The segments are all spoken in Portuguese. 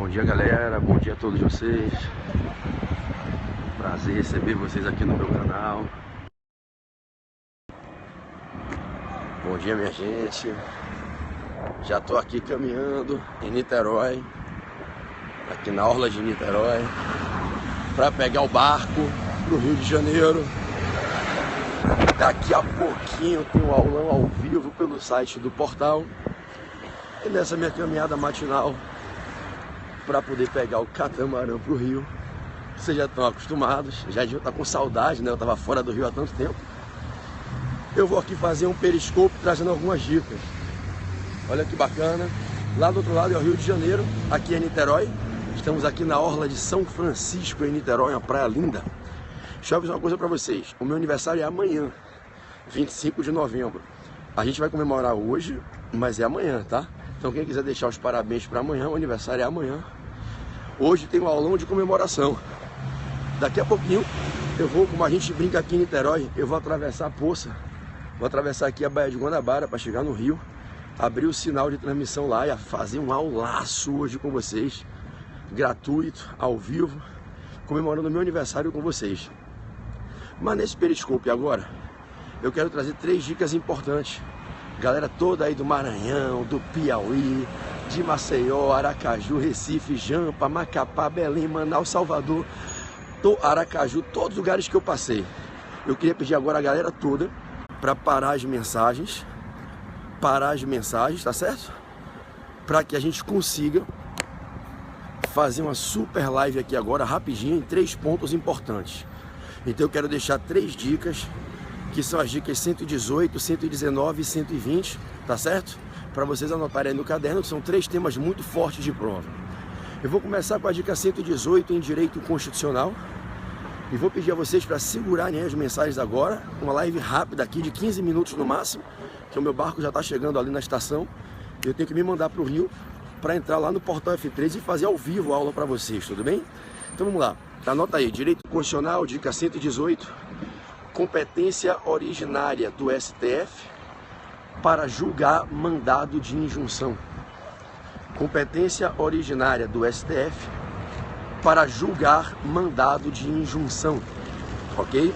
Bom dia, galera, bom dia a todos vocês. Prazer receber vocês aqui no meu canal. Bom dia, minha gente. Já tô aqui caminhando em Niterói, aqui na orla de Niterói, para pegar o barco pro Rio de Janeiro. Daqui a pouquinho tem um aulão ao vivo pelo site do portal. E nessa minha caminhada matinal para poder pegar o catamarã pro Rio, vocês já estão acostumados, já deviam estar com saudade, né? Eu estava fora do Rio há tanto tempo. Eu vou aqui fazer um periscope trazendo algumas dicas. Olha que bacana. Lá do outro lado é o Rio de Janeiro, aqui é Niterói. Estamos aqui na orla de São Francisco, em Niterói, uma praia linda. Deixa eu avisar uma coisa para vocês. O meu aniversário é amanhã, 25 de novembro. A gente vai comemorar hoje, mas é amanhã, tá? Então quem quiser deixar os parabéns para amanhã, o aniversário é amanhã. Hoje tem um aulão de comemoração. Daqui a pouquinho eu vou, como a gente brinca aqui em Niterói, eu vou atravessar a poça. Vou atravessar aqui a Baía de Guanabara para chegar no Rio, abrir o sinal de transmissão lá e fazer um aulaço hoje com vocês, gratuito, ao vivo, comemorando o meu aniversário com vocês. Mas nesse periscope agora, eu quero trazer 3 dicas importantes. Galera toda aí do Maranhão, do Piauí, de Maceió, Aracaju, Recife, Jampa, Macapá, Belém, Manaus, Salvador, Aracaju, todos os lugares que eu passei. Eu queria pedir agora a galera toda para parar as mensagens, tá certo? Para que a gente consiga fazer uma super live aqui agora, rapidinho, em 3 pontos importantes. Então eu quero deixar 3 dicas, que são as dicas 118, 119 e 120, tá certo? Para vocês anotarem aí no caderno, que são 3 temas muito fortes de prova. Eu vou começar com a dica 118 em Direito Constitucional e vou pedir a vocês para segurarem as mensagens agora, uma live rápida aqui de 15 minutos no máximo, que o meu barco já está chegando ali na estação. Eu tenho que me mandar para o Rio para entrar lá no Portal F3 e fazer ao vivo a aula para vocês, tudo bem? Então vamos lá, anota aí, Direito Constitucional, dica 118, competência originária do STF para julgar mandado de injunção. Competência originária do STF para julgar mandado de injunção, ok?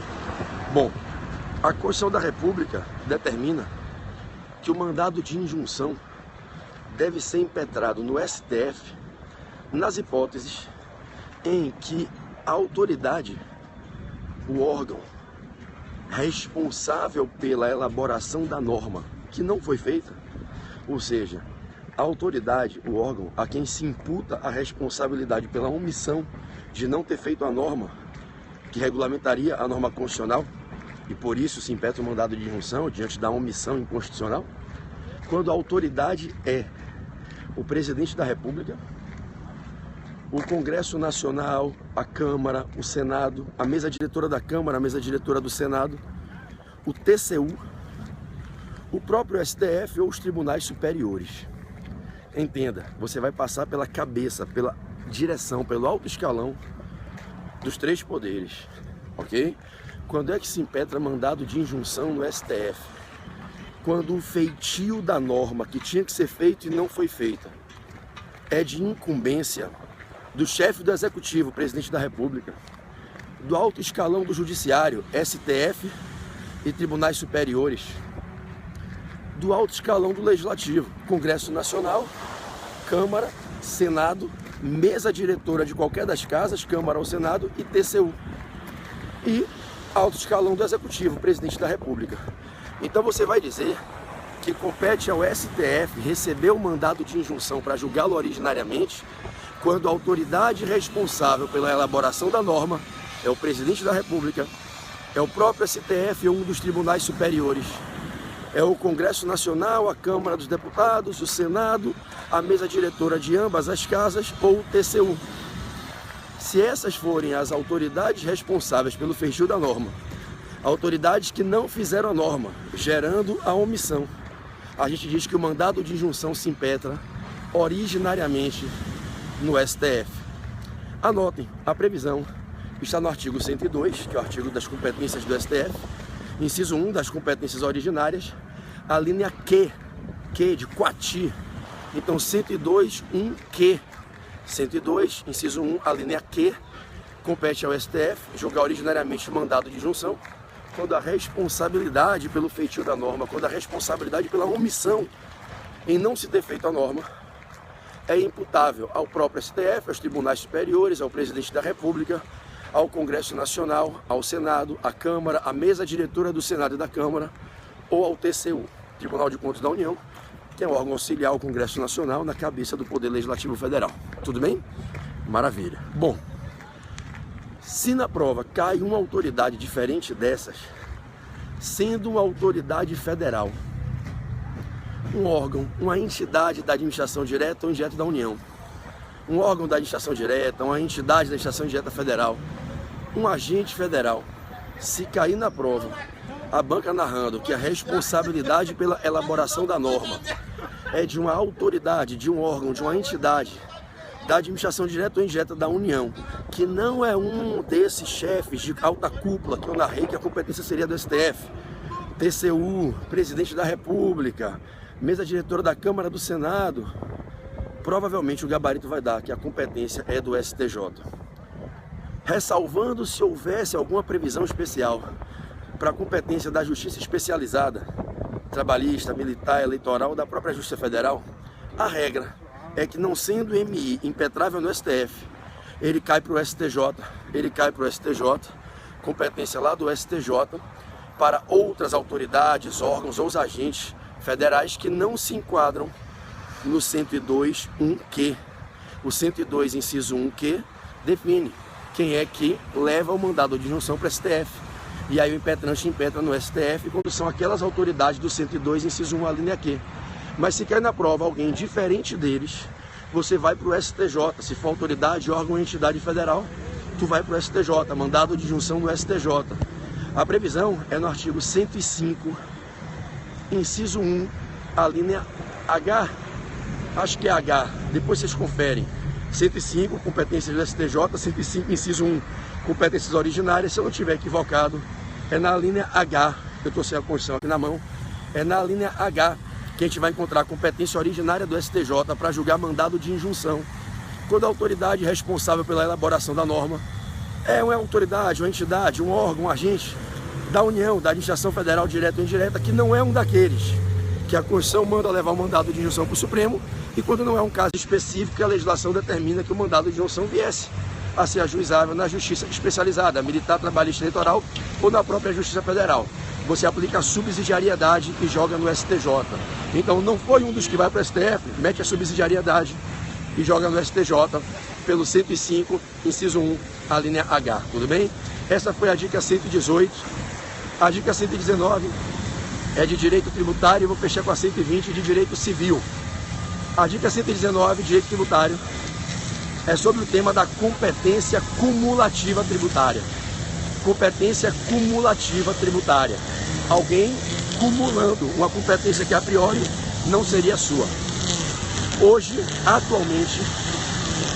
Bom, a Constituição da República determina que o mandado de injunção deve ser impetrado no STF nas hipóteses em que a autoridade, o órgão responsável pela elaboração da norma que não foi feita, ou seja, a autoridade, o órgão a quem se imputa a responsabilidade pela omissão de não ter feito a norma que regulamentaria a norma constitucional, e por isso se impetra o mandado de injunção diante da omissão inconstitucional, quando a autoridade é o presidente da República, o Congresso Nacional, a Câmara, o Senado, a mesa diretora da Câmara, a mesa diretora do Senado, o TCU, o próprio STF ou os tribunais superiores. Entenda, você vai passar pela cabeça, pela direção, pelo alto escalão dos 3 poderes, ok? Quando é que se impetra mandado de injunção no STF? Quando o feitio da norma que tinha que ser feito e não foi feita é de incumbência do chefe do Executivo, presidente da República, do alto escalão do Judiciário, STF e tribunais superiores, do alto escalão do Legislativo, Congresso Nacional, Câmara, Senado, mesa diretora de qualquer das casas, Câmara ou Senado e TCU, e alto escalão do Executivo, presidente da República. Então você vai dizer que compete ao STF receber o mandado de injunção para julgá-lo originariamente, quando a autoridade responsável pela elaboração da norma é o presidente da República, é o próprio STF ou um dos tribunais superiores, é o Congresso Nacional, a Câmara dos Deputados, o Senado, a mesa diretora de ambas as casas ou o TCU. Se essas forem as autoridades responsáveis pelo feitio da norma, autoridades que não fizeram a norma, gerando a omissão, a gente diz que o mandado de injunção se impetra originariamente no STF. Anotem, a previsão está no artigo 102, que é o artigo das competências do STF, inciso 1 das competências originárias, a linha Q de Quati. Então 102, 1Q 102, inciso 1, a linha Q, compete ao STF julgar originariamente o mandado de injunção quando a responsabilidade pelo feitio da norma, quando a responsabilidade pela omissão em não se ter feito a norma é imputável ao próprio STF, aos tribunais superiores, ao presidente da República, ao Congresso Nacional, ao Senado, à Câmara, à mesa diretora do Senado e da Câmara, ou ao TCU, Tribunal de Contas da União, que é um órgão auxiliar ao Congresso Nacional na cabeça do Poder Legislativo Federal. Tudo bem? Maravilha. Bom, se na prova cai uma autoridade diferente dessas, sendo uma autoridade federal, um órgão, uma entidade da administração direta ou indireta da União, um órgão da administração direta, uma entidade da administração direta federal, um agente federal, se cair na prova, a banca narrando que a responsabilidade pela elaboração da norma é de uma autoridade, de um órgão, de uma entidade da administração direta ou indireta da União, que não é um desses chefes de alta cúpula que eu narrei que a competência seria do STF, TCU, presidente da República, mesa diretora da Câmara do Senado, provavelmente o gabarito vai dar que a competência é do STJ. Ressalvando se houvesse alguma previsão especial para a competência da Justiça Especializada, trabalhista, militar, eleitoral, da própria Justiça Federal, a regra é que, não sendo MI impetrável no STF, ele cai para o STJ, competência lá do STJ, para outras autoridades, órgãos ou os agentes federais que não se enquadram no 102.1q. O 102, inciso 1q, define quem é que leva o mandado de injunção para o STF. E aí o impetrante impetra no STF quando são aquelas autoridades do 102, inciso 1, a linha Q. Mas se cair na prova alguém diferente deles, você vai para o STJ. Se for autoridade, órgão ou entidade federal, tu vai para o STJ, mandado de injunção do STJ. A previsão é no artigo 105, inciso 1, a linha H, acho que é H, depois vocês conferem. 105, competências do STJ, 105, inciso 1, competências originárias. Se eu não estiver equivocado, é na linha H, eu estou sem a Constituição aqui na mão, é na linha H que a gente vai encontrar a competência originária do STJ para julgar mandado de injunção, quando a autoridade responsável pela elaboração da norma é uma autoridade, uma entidade, um órgão, um agente da União, da administração federal direta ou indireta, que não é um daqueles que a Constituição manda levar o mandado de injunção para o Supremo, e quando não é um caso específico que a legislação determina que o mandado de injunção viesse a ser ajuizável na Justiça Especializada, militar, trabalhista, eleitoral ou na própria Justiça Federal. Você aplica a subsidiariedade e joga no STJ. Então não foi um dos que vai para o STF, mete a subsidiariedade e joga no STJ pelo 105, inciso 1, a linha H, tudo bem? Essa foi a dica 118. A dica 119 é de direito tributário, eu vou fechar com a 120 de direito civil. A dica 119, direito tributário, é sobre o tema da competência cumulativa tributária. Competência cumulativa tributária. Alguém cumulando uma competência que a priori não seria sua. Hoje, atualmente,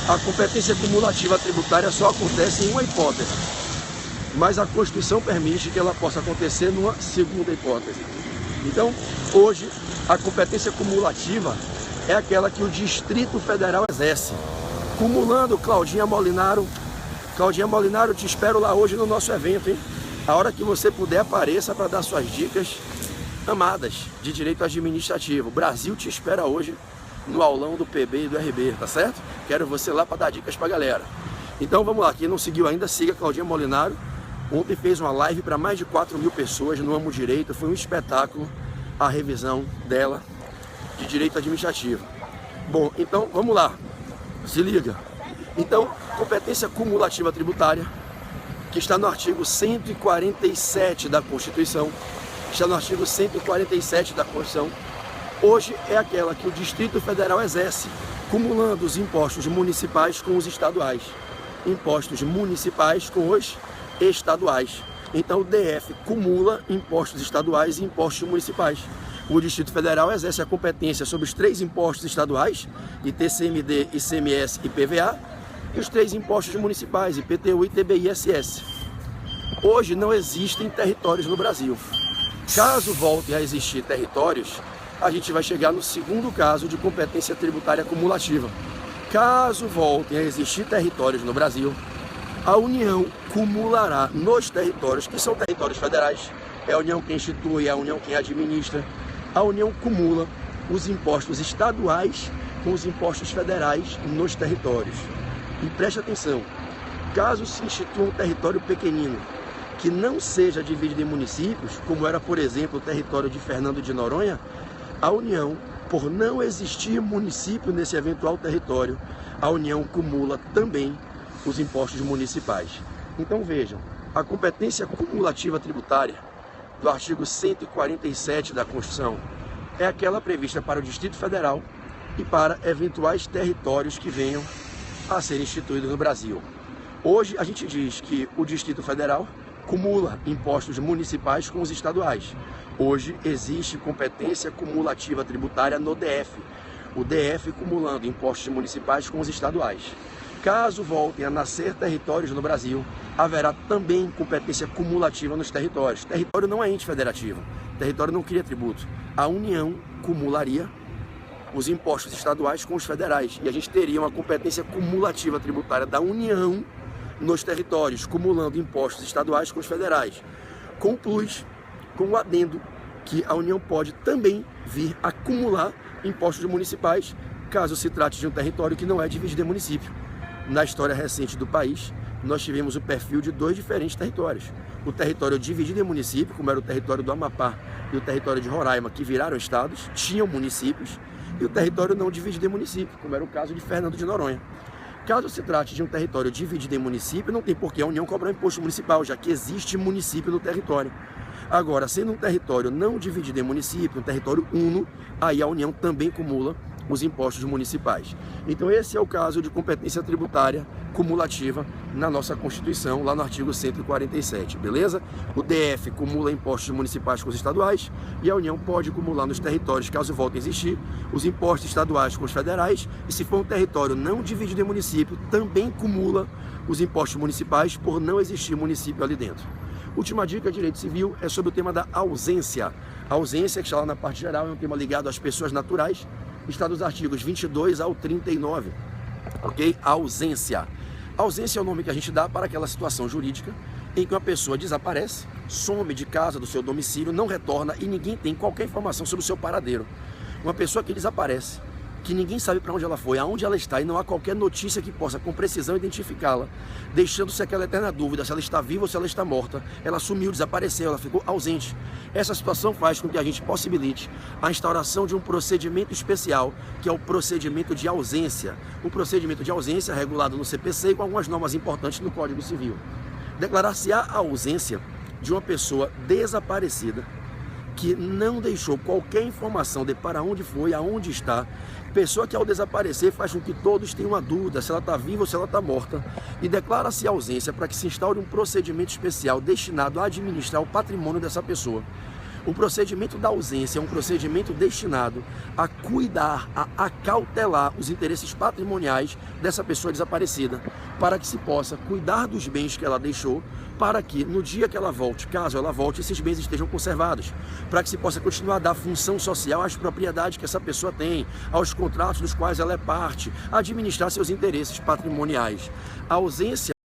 a competência cumulativa tributária só acontece em uma hipótese, mas a Constituição permite que ela possa acontecer numa segunda hipótese. Então, hoje, a competência cumulativa é aquela que o Distrito Federal exerce. Cumulando, Claudinha Molinaro, te espero lá hoje no nosso evento, hein? A hora que você puder, apareça para dar suas dicas amadas de direito administrativo. O Brasil te espera hoje no aulão do PB e do RB, tá certo? Quero você lá para dar dicas pra galera. Então vamos lá, quem não seguiu ainda, siga Claudinha Molinaro. Ontem fez uma live para mais de 4.000 pessoas no Amo Direito, foi um espetáculo a revisão dela de direito administrativo. Bom, então vamos lá, se liga. Então, competência cumulativa tributária, que está no artigo 147 da Constituição, está no artigo 147 da Constituição, hoje é aquela que o Distrito Federal exerce, cumulando os impostos municipais com os estaduais. Impostos municipais com os estaduais. Então o DF cumula impostos estaduais e impostos municipais. O Distrito Federal exerce a competência sobre os 3 impostos estaduais, ITCMD, ICMS e PVA, e os 3 impostos municipais, IPTU, ITB e ISS. Hoje não existem territórios no Brasil. Caso voltem a existir territórios, a gente vai chegar no segundo caso de competência tributária cumulativa, Caso voltem a existir territórios no Brasil, a União cumulará nos territórios, que são territórios federais, é a União quem institui, é a União quem administra, a União cumula os impostos estaduais com os impostos federais nos territórios. E preste atenção, caso se institua um território pequenino, que não seja dividido em municípios, como era, por exemplo, o território de Fernando de Noronha, a União, por não existir município nesse eventual território, a União cumula também os impostos municipais. Então vejam, a competência cumulativa tributária do artigo 147 da Constituição é aquela prevista para o Distrito Federal e para eventuais territórios que venham a ser instituídos no Brasil. Hoje a gente diz que o Distrito Federal cumula impostos municipais com os estaduais. Hoje existe competência cumulativa tributária no DF, o DF cumulando impostos municipais com os estaduais. Caso voltem a nascer territórios no Brasil, haverá também competência cumulativa nos territórios. Território não é ente federativo, território não cria tributo. A União cumularia os impostos estaduais com os federais e a gente teria uma competência cumulativa tributária da União nos territórios, cumulando impostos estaduais com os federais, com o plus, com o adendo, que a União pode também vir acumular impostos municipais, caso se trate de um território que não é dividido em município. Na história recente do país, nós tivemos o perfil de dois diferentes territórios. O território dividido em município, como era o território do Amapá e o território de Roraima, que viraram estados, tinham municípios, e o território não dividido em município, como era o caso de Fernando de Noronha. Caso se trate de um território dividido em município, não tem por que a União cobrar imposto municipal, já que existe município no território. Agora, sendo um território não dividido em município, um território uno, aí a União também cumula os impostos municipais. Então esse é o caso de competência tributária cumulativa na nossa Constituição, lá no artigo 147, beleza? O DF cumula impostos municipais com os estaduais e a União pode acumular nos territórios, caso volte a existir, os impostos estaduais com os federais, e se for um território não dividido em município, também cumula os impostos municipais por não existir município ali dentro. Última dica de direito civil é sobre o tema da ausência. A ausência, que está lá na parte geral, é um tema ligado às pessoas naturais, está dos artigos 22 ao 39, ok? A ausência. A ausência é o nome que a gente dá para aquela situação jurídica em que uma pessoa desaparece, some de casa, do seu domicílio, não retorna e ninguém tem qualquer informação sobre o seu paradeiro. Uma pessoa que desaparece, que ninguém sabe para onde ela foi, aonde ela está, e não há qualquer notícia que possa com precisão identificá-la, deixando-se aquela eterna dúvida se ela está viva ou se ela está morta. Ela sumiu, desapareceu, ela ficou ausente. Essa situação faz com que a gente possibilite a instauração de um procedimento especial, que é o procedimento de ausência. O procedimento de ausência é regulado no CPC e com algumas normas importantes no Código Civil. Declarar-se-á a ausência de uma pessoa desaparecida que não deixou qualquer informação de para onde foi, aonde está, pessoa que ao desaparecer faz com que todos tenham uma dúvida se ela está viva ou se ela está morta, e declara-se a ausência para que se instaure um procedimento especial destinado a administrar o patrimônio dessa pessoa. O procedimento da ausência é um procedimento destinado a cuidar, a acautelar os interesses patrimoniais dessa pessoa desaparecida, para que se possa cuidar dos bens que ela deixou, para que no dia que ela volte, caso ela volte, esses bens estejam conservados, para que se possa continuar a dar função social às propriedades que essa pessoa tem, aos contratos dos quais ela é parte, administrar seus interesses patrimoniais. A ausência